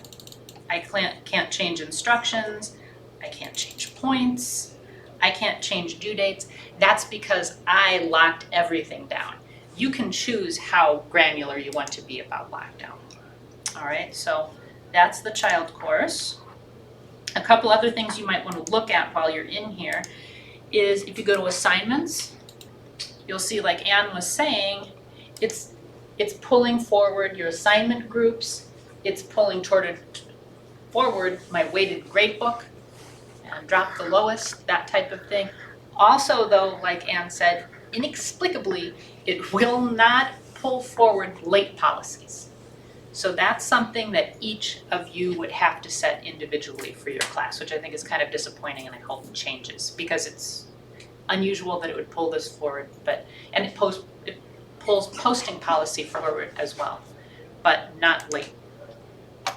I can't change instructions, I can't change points, I can't change due dates. That's because I locked everything down. You can choose how granular you want to be about lockdown. All right, so that's the child course. A couple other things you might want to look at while you're in here is if you go to assignments, you'll see, like Anne was saying, it's pulling forward your assignment groups, it's pulling forward my weighted grade book and drop the lowest, that type of thing. Also though, like Anne said, inexplicably, it will not pull forward late policies. So that's something that each of you would have to set individually for your class, which I think is kind of disappointing and I hope changes because it's unusual that it would pull this forward, and it pulls posting policy forward as well, but not late.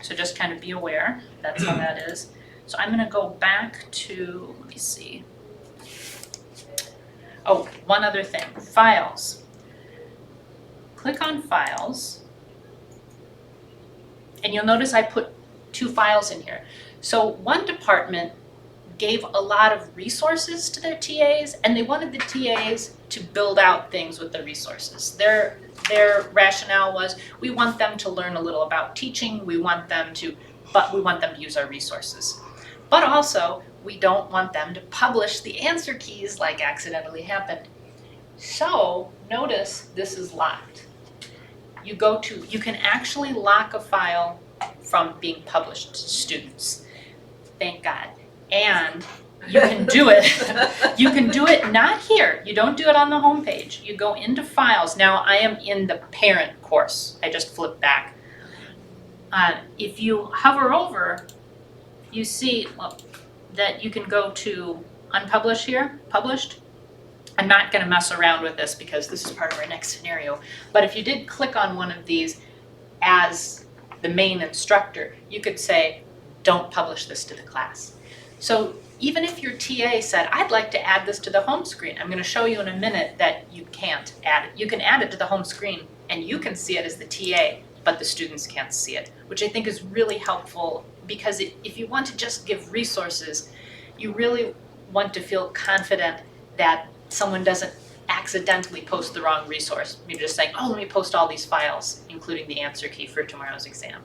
So just kind of be aware, that's how that is. So I'm gonna go back to, let me see. Oh, one other thing, files. Click on files. And you'll notice I put 2 files in here. So one department gave a lot of resources to their TAs, and they wanted the TAs to build out things with the resources. Their rationale was, we want them to learn a little about teaching, but we want them to use our resources. But also, we don't want them to publish the answer keys like accidentally happened. So notice this is locked. You can actually lock a file from being published to students. Thank God. And you can do it not here. You don't do it on the home page. You go into files. Now I am in the parent course. I just flipped back. If you hover over, you see that you can go to unpublish here, published. I'm not gonna mess around with this because this is part of our next scenario. But if you did click on one of these as the main instructor, you could say, don't publish this to the class. So even if your TA said, I'd like to add this to the home screen, I'm gonna show you in a minute that you can't add it. You can add it to the home screen and you can see it as the TA, but the students can't see it, which I think is really helpful because if you want to just give resources, you really want to feel confident that someone doesn't accidentally post the wrong resource. Maybe just saying, oh, let me post all these files, including the answer key for tomorrow's exam.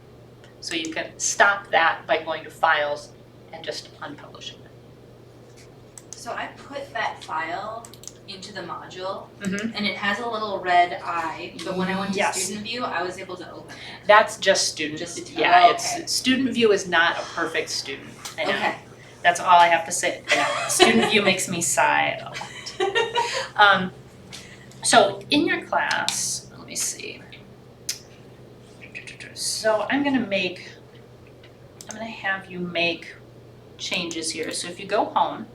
So you can stop that by going to files and just unpublishing it. So I put that file into the module, Mhm. and it has a little red eye, but when I went to Yes. student view, I was able to open it. That's just student. Just- Yeah, oh, it's okay. student view is not a perfect student. I know. Okay. That's all I have to say. I know. Student view makes me sigh a lot. So in your class, let me see. So I'm gonna have you make changes here. So if you go home,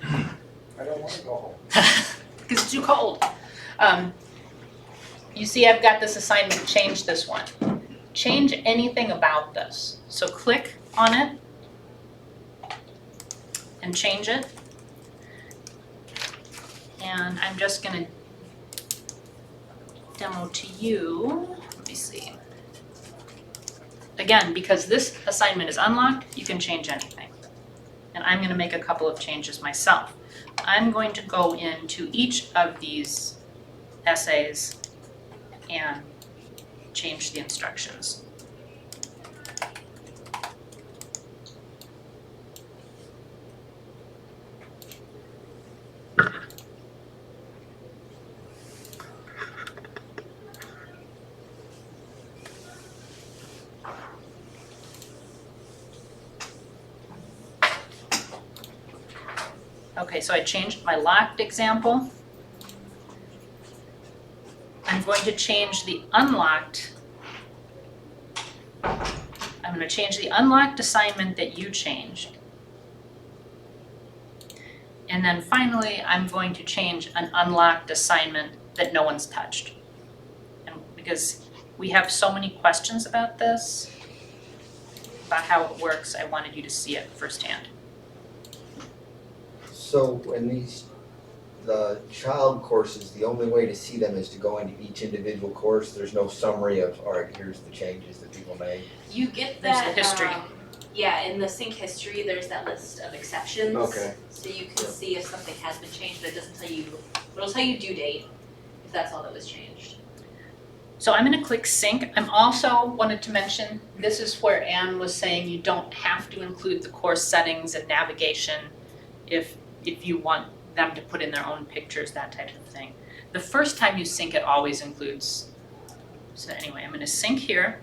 I don't wanna go home. because it's too cold. You see I've got this assignment, change this one. Change anything about this. So click on it and change it. And I'm just gonna demo to you, let me see. Again, because this assignment is unlocked, you can change anything. And I'm gonna make a couple of changes myself. I'm going to go into each of these essays and change the instructions. Okay, so I changed my locked example. I'm going to change the unlocked. I'm going to change the unlocked assignment that you changed. And then finally, I'm going to change an unlocked assignment that no one's touched. And because we have so many questions about this, about how it works, I wanted you to see it firsthand. So in the child courses, the only way to see them is to go into each individual course. There's no summary of, all right, here's the changes that people made. You get There's that, the history. Yeah, in the sync history, there's that list of exceptions. Okay. So you can see if something has been changed, but it doesn't tell you, it'll tell you due date, if that's all that was changed. So I'm gonna click sync. I'm also wanted to mention, this is where Anne was saying you don't have to include the course settings and navigation if you want them to put in their own pictures, that type of thing. The first time you sync, it always includes. So anyway, I'm gonna sync here.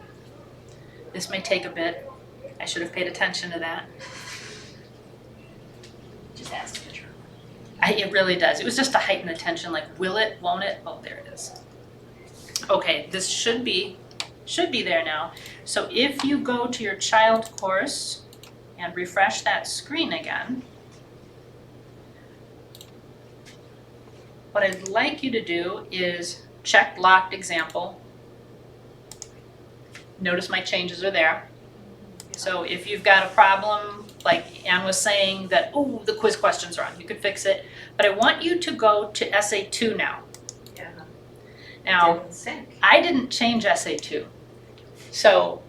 This may take a bit. I should have paid attention to that. Just ask the picture. It really does. It was just to heighten attention, like, will it, won't it? Oh, there it is. Okay, this should be there now. So if you go to your child course and refresh that screen again, what I'd like you to do is check locked example. Notice my changes are there. So if you've got a problem, like Anne was saying that, oh, the quiz question's wrong, you could fix it. But I want you to go to Essay 2 now. Yeah. Now, Didn't sync. I didn't change Essay 2, so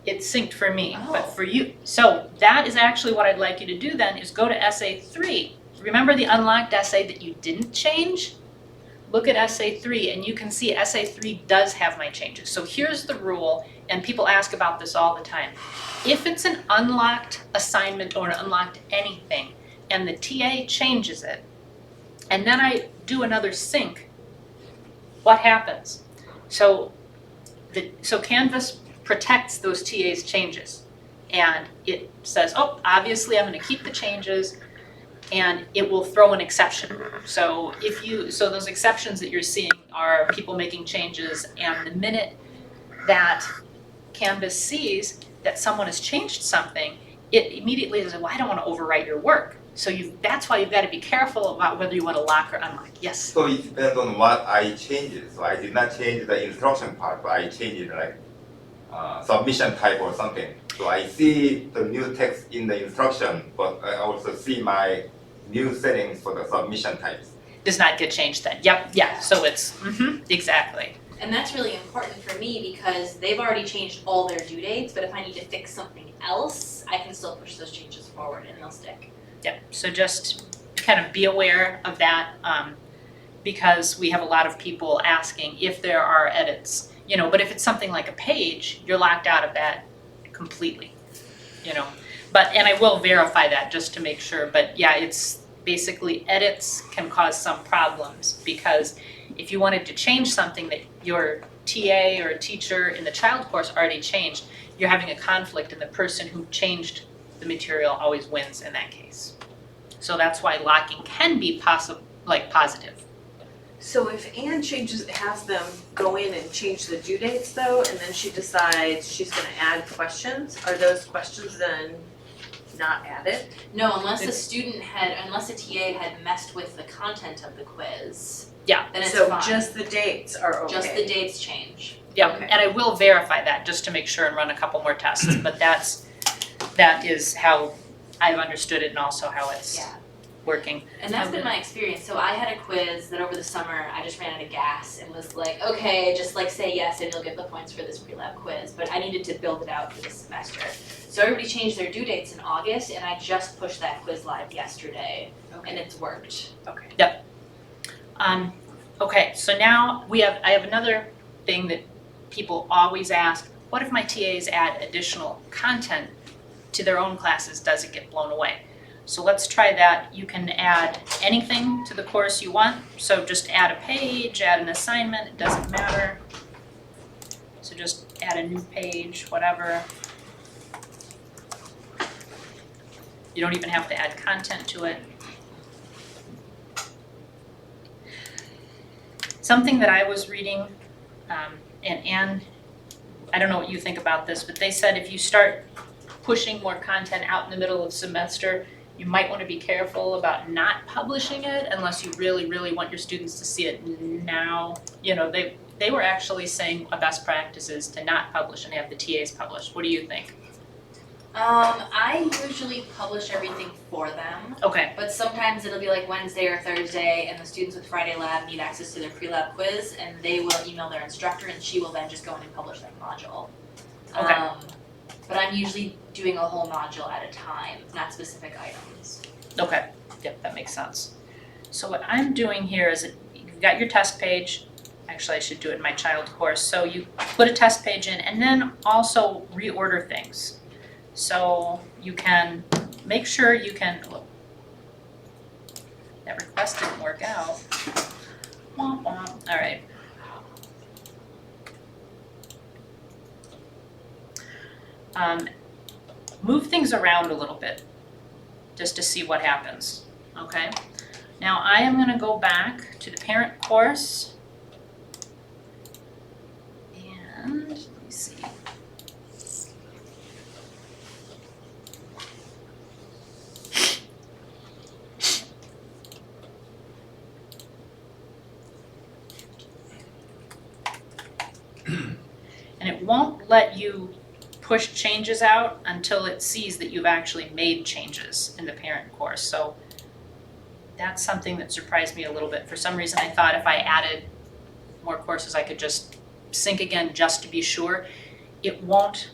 it's synced for me, but for you. So that is actually what I'd like you to do then, is go to Essay 3. Remember the unlocked essay that you didn't change? look at SA3 and you can see SA3 does have my changes. So here's the rule, and people ask about this all the time. If it's an unlocked assignment or an unlocked anything, and the TA changes it, and then I do another sync, what happens? So Canvas protects those TA's changes. And it says, oh, obviously I'm gonna keep the changes, and it will throw an exception. So those exceptions that you're seeing are people making changes, and the minute that Canvas sees that someone has changed something, it immediately says, well, I don't wanna overwrite your work. So that's why you've gotta be careful about whether you wanna lock or unlock. Yes? So it depends on what I changed. So I did not change the instruction part, but I changed it like submission type or something. So I see the new text in the instruction, but I also see my new settings for the submission types. Does not get changed then. Yep, yeah, so it's, exactly. And that's really important for me because they've already changed all their due dates, but if I need to fix something else, I can still push those changes forward and they'll stick. Yep, so just kind of be aware of that, because we have a lot of people asking if there are edits, but if it's something like a page, you're locked out of that completely, and I will verify that just to make sure, but yeah, it's basically edits can cause some problems, because if you wanted to change something that your TA or teacher in the child course already changed, you're having a conflict, and the person who changed the material always wins in that case. So that's why locking can be positive. So if Anne has them go in and change the due dates though, and then she decides she's gonna add questions, are those questions then not added? No, unless a TA had messed with the content of the quiz. Yeah. Then it's So fine. just the dates are okay? Just the dates change. Yeah, Okay. and I will verify that just to make sure and run a couple more tests, but that is how I've understood it and also how it's Yeah. working. And that's been my experience. So I had a quiz that over the summer I just ran out of gas and was like, okay, just say yes and you'll get the points for this pre-lab quiz. But I needed to build it out for this semester. So everybody changed their due dates in August and I just pushed that quiz live yesterday and it's worked. Okay. Okay, so now I have another thing that people always ask, what if my TAs add additional content to their own classes, does it get blown away? So let's try that. You can add anything to the course you want. So just add a page, add an assignment, it doesn't matter. So just add a new page, whatever. You don't even have to add content to it. Something that I was reading, and I don't know what you think about this, but they said if you start pushing more content out in the middle of semester, you might want to be careful about not publishing it unless you really, really want your students to see it now. They were actually saying a best practice is to not publish and have the TAs publish. What do you think? I usually publish everything for them, Okay, but sometimes it'll be like Wednesday or Thursday and the students with Friday lab need access to their pre-lab quiz and they will email their instructor and she will then just go in and publish that module. Okay. But I'm usually doing a whole module at a time, not specific items. okay, yep, that makes sense. So what I'm doing here is you've got your test page. Actually, I should do it in my child course. So you put a test page in and then also reorder things. So you can make sure you can, that request didn't work out. Womp womp, all right. Move things around a little bit, just to see what happens, okay? Now I am gonna go back to the parent course. And, let me see. And it won't let you push changes out until it sees that you've actually made changes in the parent course. So that's something that surprised me a little bit. For some reason, I thought if I added more courses, I could just sync again just to be sure. It won't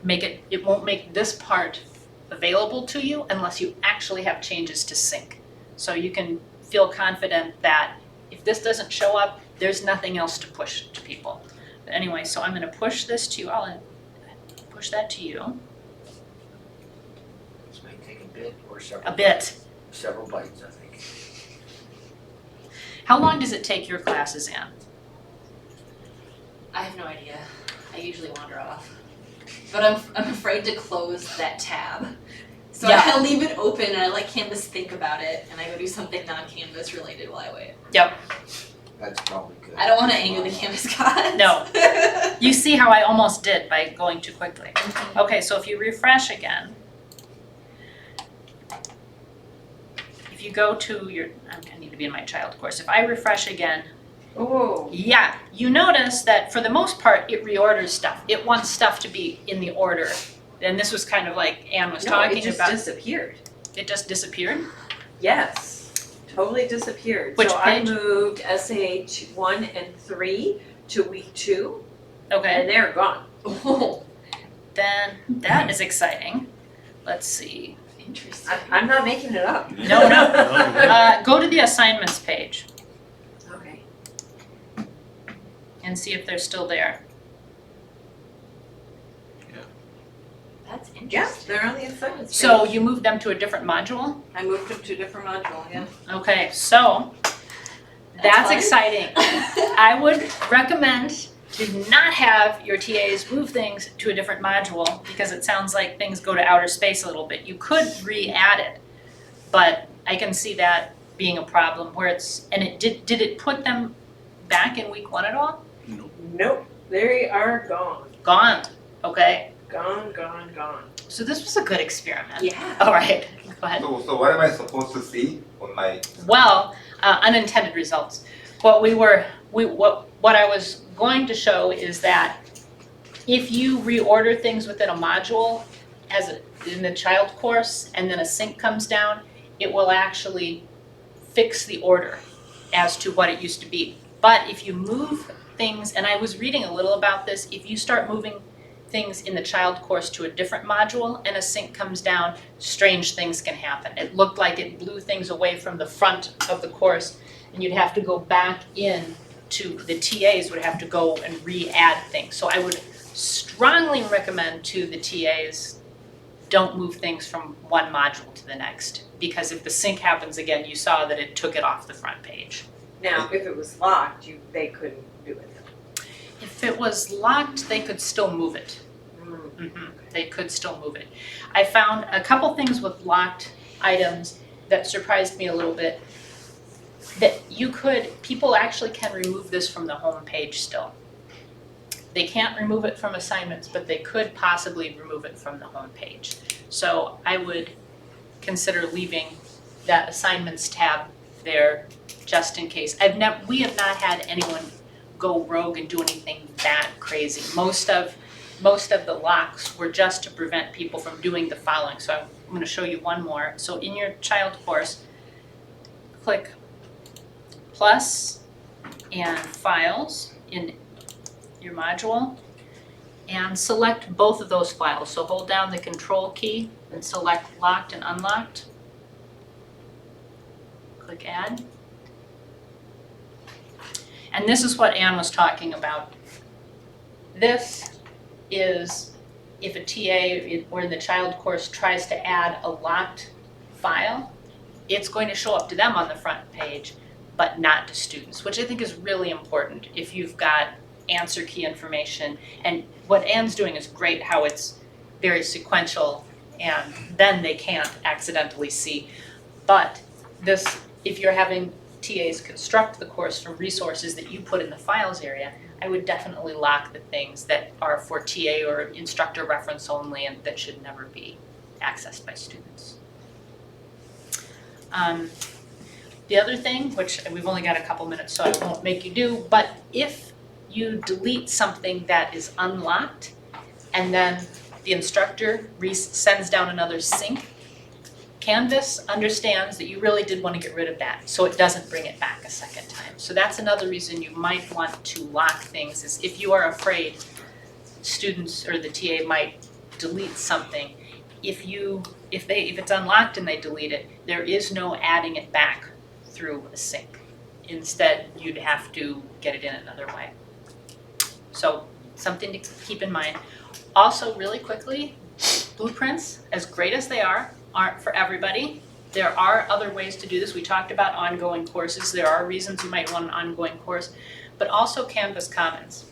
make this part available to you unless you actually have changes to sync. So you can feel confident that If this doesn't show up, there's nothing else to push to people. But anyway, so I'm gonna push this to you, I'll push that to you, This might take a bit or a bit. several bites, I think. How long does it take your classes, Anne? I have no idea. I usually wander off. But I'm afraid to close that tab. So Yeah. I leave it open and I let Canvas think about it and I go do something non-Canvas related while I wait. That's probably good. I don't want to anger the Canvas gods. No. You see how I almost did by going too quickly. Okay, so if you refresh again, if you go to your, I need to be in my child course, if I refresh again, Oh, yeah, you notice that for the most part, it reorders stuff. It wants stuff to be in the order. And this was kind of like Anne was no, talking it just about. disappeared. It just disappeared? Yes, totally disappeared. Which So page? I moved SA 1 and 3 to week 2, Okay, and they're gone. Oh, then that is exciting. Let's see. interesting. I'm not making it up. No, go to the assignments page Okay. and see if they're still there. That's interesting. Yeah, they're on the assignments So page. you moved them to a different module? I moved them to a different module, yeah. Okay, so that's fun. exciting. I would recommend to not have your TAs move things to a different module because it sounds like things go to outer space a little bit. You could re-add it, but I can see that being a problem where it's, and it did it put them back in week 1 at all? Nope, they are gone. Gone, okay. Gone, gone, gone. So this was a good experiment. Yeah. All right, go ahead. So what am I supposed to see on my? Well, unintended results. What I was going to show is that if you reorder things within a module in the child course and then a sync comes down, it will actually fix the order as to what it used to be. But if you move things, and I was reading a little about this, if you start moving things in the child course to a different module and a sync comes down, strange things can happen. It looked like it blew things away from the front of the course and you'd have to go back in to, the TAs would have to go and re-add things. So I would strongly recommend to the TAs, don't move things from one module to the next. Because if the sync happens again, you saw that it took it off the front page. Now, if it was locked, they couldn't do it. If it was locked, they could still move it. Mm. They could still move it. I found a couple things with locked items that surprised me a little bit. That people actually can remove this from the home page still. They can't remove it from assignments, but they could possibly remove it from the home page. So I would consider leaving that assignments tab there just in case. We have not had anyone go rogue and do anything that crazy. Most of the locks were just to prevent people from doing the following. So I'm going to show you one more. So in your child course, click plus and files in your module and select both of those files. So hold down the control key and select locked and unlocked. Click add. And this is what Anne was talking about. This is if a TA or in the child course tries to add a locked file, it's going to show up to them on the front page, but not to students, which I think is really important if you've got answer key information. And what Anne's doing is great, how it's very sequential and then they can't accidentally see. But this, if you're having TAs construct the course from resources that you put in the files area, I would definitely lock the things that are for TA or instructor reference only and that should never be accessed by students. The other thing, which we've only got a couple minutes so I won't make you do, but if you delete something that is unlocked and then the instructor sends down another sync, Canvas understands that you really did want to get rid of that, so it doesn't bring it back a second time. So that's another reason you might want to lock things, is if you are afraid students or the TA might delete something, if it's unlocked and they delete it, there is no adding it back through a sync. instead you'd have to get it in another way. So something to keep in mind. Also, really quickly, blueprints, as great as they are, aren't for everybody. There are other ways to do this. We talked about ongoing courses. There are reasons you might want an ongoing course, but also Canvas Commons.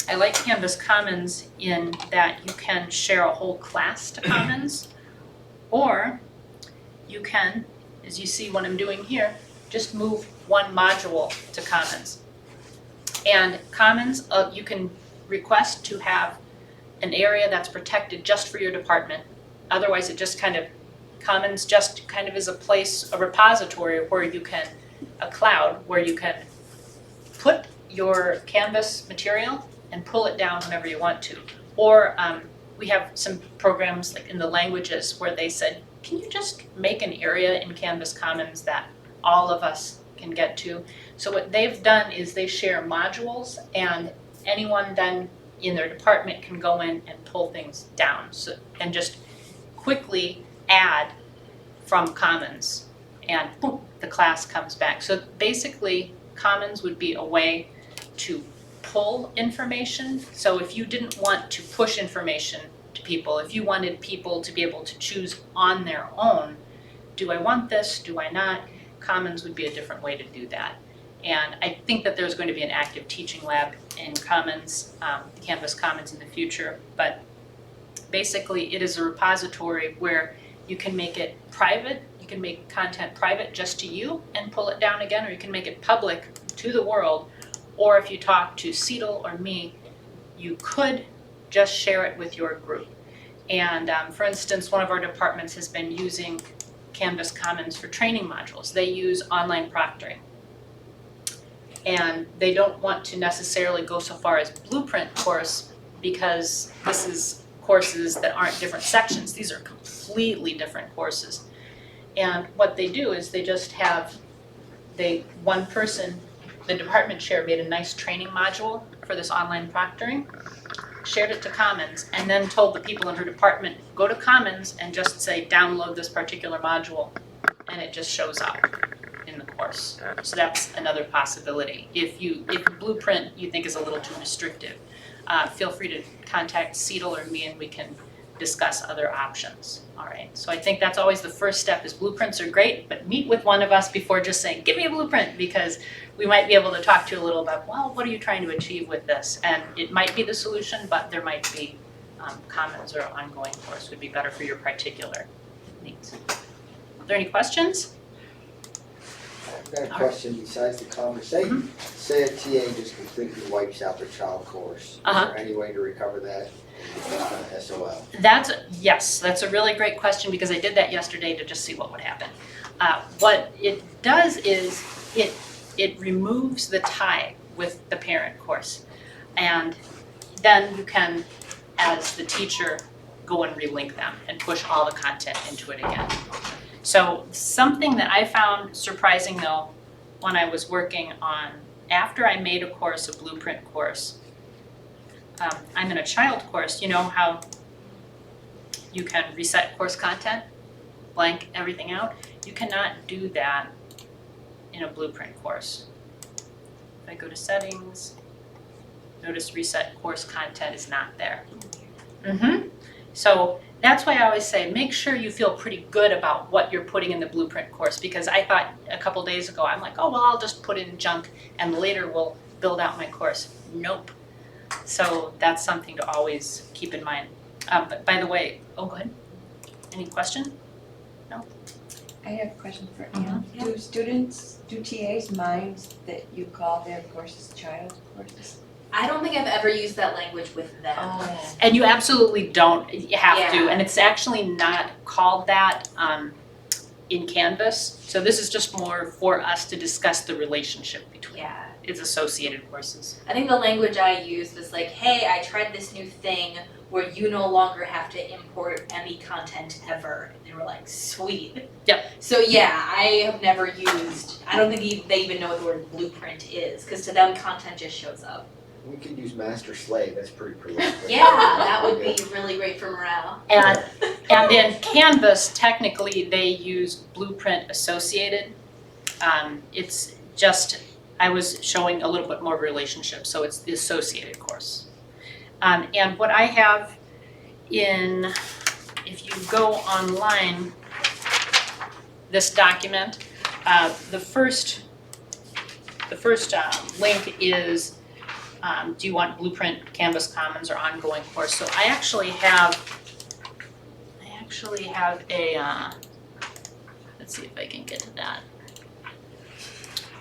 I like Canvas Commons in that you can share a whole class to Commons, or you can, as you see what I'm doing here, just move one module to Commons. And Commons, you can request to have an area that's protected just for your department. Otherwise, it just kind of, Commons just kind of is a place, a repository where you can, a cloud where you can put your Canvas material and pull it down whenever you want to. Or we have some programs like in the languages where they said, can you just make an area in Canvas Commons that all of us can get to? So what they've done is they share modules, and anyone then in their department can go in and pull things down, so, and just quickly add from Commons, and boom, the class comes back. So basically, Commons would be a way to pull information. So if you didn't want to push information to people, if you wanted people to be able to choose on their own, do I want this, do I not? Commons would be a different way to do that. And I think that there's going to be an active teaching lab in Commons, Canvas Commons in the future, but basically it is a repository where you can make it private, you can make content private just to you and pull it down again, or you can make it public to the world, or if you talk to Cedal or me, you could just share it with your group. And for instance, one of our departments has been using Canvas Commons for training modules. They use online proctoring. And they don't want to necessarily go so far as blueprint course, because this is courses that aren't different sections. These are completely different courses. And what they do is they just have, one person, the department chair made a nice training module for this online proctoring, shared it to Commons, and then told the people in her department, go to Commons and just say, download this particular module, and it just shows up in the course. So that's another possibility. If Blueprint you think is a little too restrictive, feel free to contact Cedal or me and we can discuss other options. All right, so I think that's always the first step, is blueprints are great, but meet with one of us before just saying, give me a blueprint, because we might be able to talk to you a little about, well, what are you trying to achieve with this? And it might be the solution, but there might be Commons or ongoing course would be better for your particular needs. Are there any questions? I've got a question besides the conversation. Say a TA just completely wipes out their child course. Is there any way to recover that? SOL. That's a really great question, because I did that yesterday to just see what would happen. What it does is it removes the tie with the parent course, and then you can, as the teacher, go and relink them and push all the content into it again. So something that I found surprising though, when I was working on, after I made a course, a blueprint course, I'm in a child course, you know how you can reset course content, blank everything out? You cannot do that in a blueprint course. If I go to settings, notice reset course content is not there. So that's why I always say, make sure you feel pretty good about what you're putting in the blueprint course, because I thought a couple days ago, I'm like, oh, well, I'll just put in junk and later we'll build out my course. Nope. So that's something to always keep in mind. But by the way, go ahead. Any question? No? I have a question for Anne. Do TAs mind that you call their courses child courses? I don't think I've ever used that language with them. And you absolutely don't have to, Yeah. and it's actually not called that in Canvas. So this is just more for us to discuss the relationship between Yeah. its associated courses. I think the language I used was like, hey, I tried this new thing where you no longer have to import any content ever. And they were like, sweet. Yep. So yeah, I have never used, I don't think they even know what the word blueprint is, because to them content just shows up. We could use master slave, that's pretty prolific. Yeah, that would be really great for morale. And in Canvas, technically, they use Blueprint Associated. It's I was showing a little bit more relationship, so it's the associated course. And what I have if you go online, this document, the first link is, do you want Blueprint, Canvas Commons, or ongoing course? So I actually have a, let's see if I can get to that.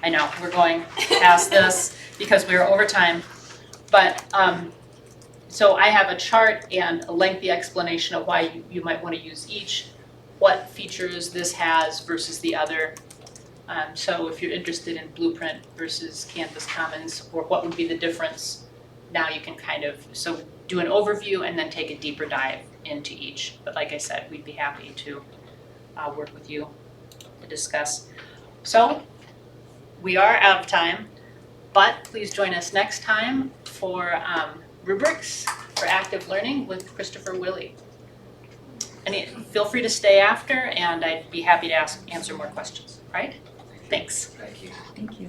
I know, we're going past this because we're over time, but so I have a chart and a lengthy explanation of why you might want to use each, what features this has versus the other. So if you're interested in Blueprint versus Canvas Commons, or what would be the difference, now you can kind of, so do an overview and then take a deeper dive into each. But like I said, we'd be happy to work with you to discuss. So we are out of time, but please join us next time for rubrics for active learning with Christopher Willey. And feel free to stay after, and I'd be happy to answer more questions, right? Thanks. Thank you. Thank you.